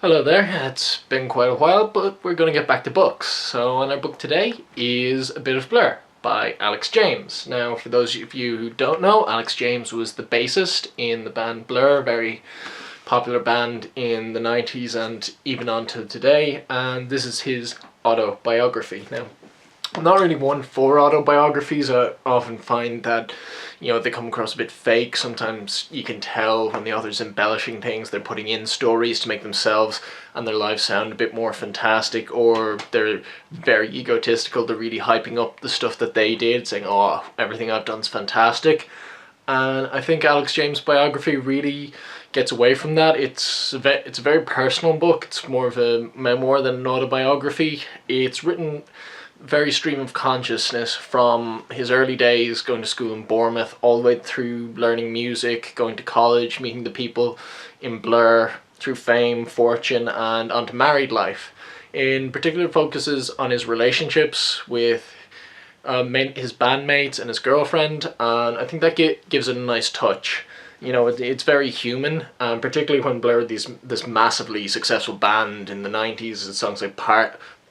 Hello there, it's been quite a while, but we're going to get back to books. So, and our book today is A Bit of Blur by Alex James. Now, for those of you who don't know, Alex James was the bassist in the band Blur, a very popular band in the 90s and even on to today, and this is his autobiography. Now, I'm not really one for autobiographies. I often find that, they come across a bit fake. Sometimes you can tell when the author's embellishing things, they're putting in stories to make themselves and their lives sound a bit more fantastic, or they're very egotistical, they're really hyping up the stuff that they did, saying, oh, everything I've done's fantastic. And I think Alex James' biography really gets away from that. It's a very personal book. It's more of a memoir than an autobiography. It's written very stream of consciousness from his early days going to school in Bournemouth all the way through learning music, going to college, meeting the people in Blur, through fame, fortune, and onto married life. In particular, focuses on his relationships with his bandmates and his girlfriend, and I think that gives it a nice touch. It's very human, particularly when Blur, this massively successful band in the 90s, and songs like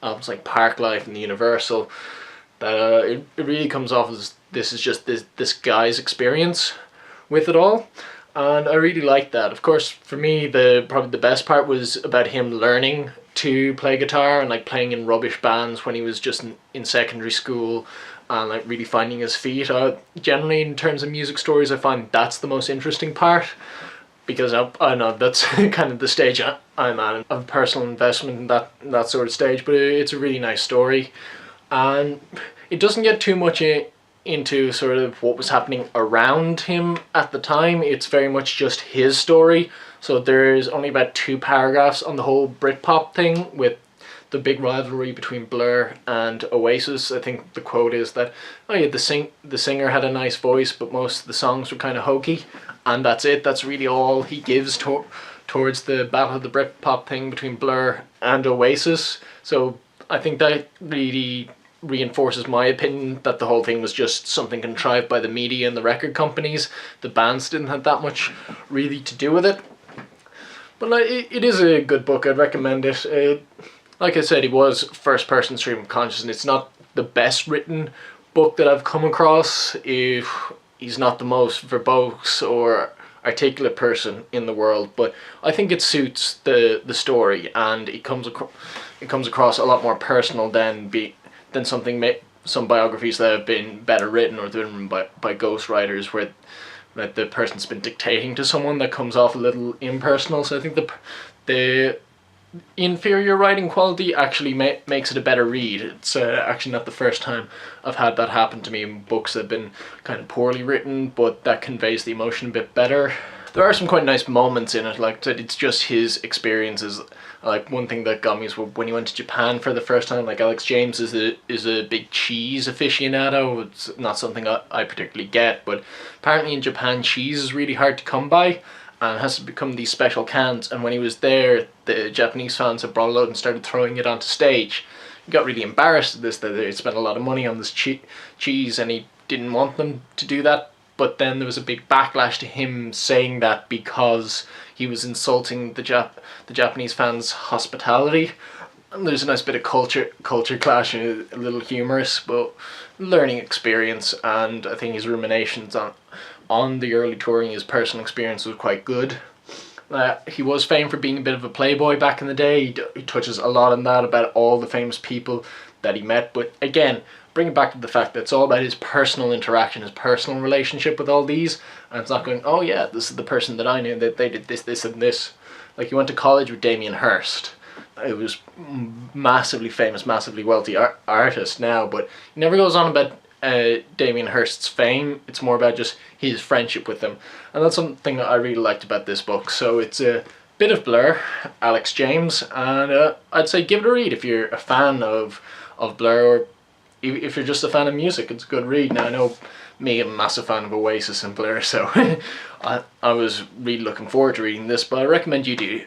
albums like Park Life and the Universal, that it really comes off as this is just this guy's experience with it all, and I really like that. Of course, for me, probably the best part was about him learning to play guitar and playing in rubbish bands when he was just in secondary school, and really finding his feet. Generally, in terms of music stories, I find that's the most interesting part, because I know that's kind of the stage I'm at of personal investment in that sort of stage. But it's a really nice story, and it doesn't get too much into sort of what was happening around him at the time. It's very much just his story. So there's only about 2 paragraphs on the whole Britpop thing, with the big rivalry between Blur and Oasis. I think the quote is that, oh yeah, the singer had a nice voice, but most of the songs were kind of hokey, and that's it. That's really all he gives towards the battle of the Britpop thing between Blur and Oasis. So I think that really reinforces my opinion that the whole thing was just something contrived by the media and the record companies. The bands didn't have that much really to do with it. But it is a good book. I'd recommend it. Like I said, he was first-person stream of consciousness. It's not the best written book that I've come across. He's not the most verbose or articulate person in the world, but I think it suits the story, and it comes across a lot more personal than some biographies that have been better written or written by ghostwriters, where the person's been dictating to someone. That comes off a little impersonal. So I think the inferior writing quality actually makes it a better read. It's actually not the first time I've had that happen to me in books that have been kind of poorly written, but that conveys the emotion a bit better. There are some quite nice moments in it, like that it's just his experiences. Like, one thing that got me is when he went to Japan for the first time. Like, Alex James is a big cheese aficionado. It's not something I particularly get, but apparently in Japan cheese is really hard to come by, and it has to become these special cans. And when he was there, the Japanese fans had brought it out and started throwing it onto stage. He got really embarrassed at this, that they spent a lot of money on this cheese, and he didn't want them to do that. But then there was a big backlash to him saying that because he was insulting the Japanese fans' hospitality. And there's a nice bit of culture clash, and a little humorous, but learning experience. And I think his ruminations on the early touring, his personal experience, was quite good. He was famed for being a bit of a playboy back in the day. He touches a lot on that, about all the famous people that he met. But again, bring it back to the fact that it's all about his personal interaction, his personal relationship with all these. And it's not going, oh yeah, this is the person that I knew, that they did this, and this. Like, he went to college with Damien Hirst. It was massively famous, massively wealthy artist now, but he never goes on about Damien Hirst's fame. It's more about just his friendship with them, and that's something that I really liked about this book. So it's a bit of Blur, Alex James, and I'd say give it a read if you're a fan of Blur, or if you're just a fan of music. It's a good read. Now, I know me, I'm a massive fan of Oasis and Blur, so I was really looking forward to reading this, but I recommend you do.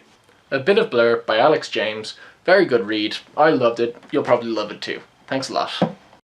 A Bit of Blur by Alex James. Very good read. I loved it. You'll probably love it too. Thanks a lot.